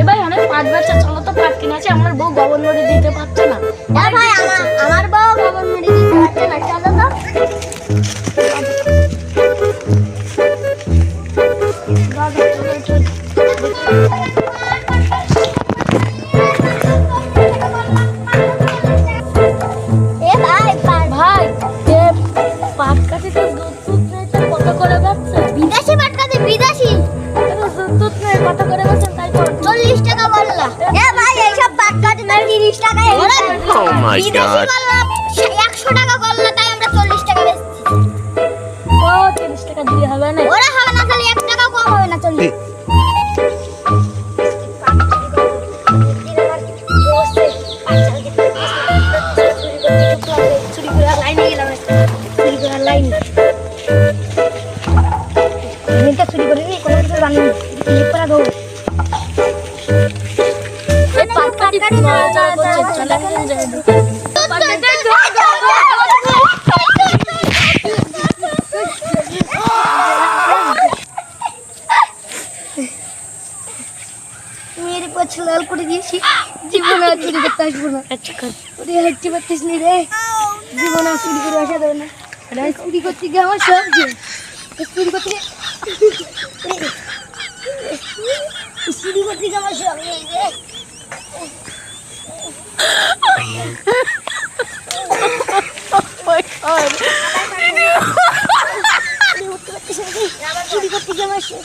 ভাই অনেক পাঁচ বাচ্চা, চলো তো পাট কিনে আছে, আমার বউ গভর্নমেন্টে দিতে পারছে না। ভাই আমার বউ গভর্নমেন্টে দিতে পারছে না, চলো তো। ভাই পাট কাটি তো দুধ নেই, কত করে যাচ্ছে? বিদেশি পাট কাটি, বিদেশি দুধ নেই, কত করে যাচ্ছেন? তাই তো 40 টাকা বললা। ভাই এইসব পাট কাটি না 30 টাকা। Oh my God. 100 টাকা বললা, তাই আমরা 40 টাকা বেচছি। ও 30 টাকা দিয়ে হবে না? ওরা হবে না, তাহলে 1 টাকাও কম হবে না, 40। চুরি করে লাইনে গেলাম, চুরি করে লাইন চুরি করে কোনো কিছু জানি করা দেবো। মেরে পাছে লাল করে দিয়েছি, জীবনে আর চুরি করতে আসবো না। ওরে হাঁটতে পারতিস নি রে, জীবনে আর চুরি করে আসা দেবে না। চুরি করতে গিয়ে আমার সব যে চুরি করতে গিয়ে আমার সব নেই রে। চুরি করতে গিয়ে আমার সব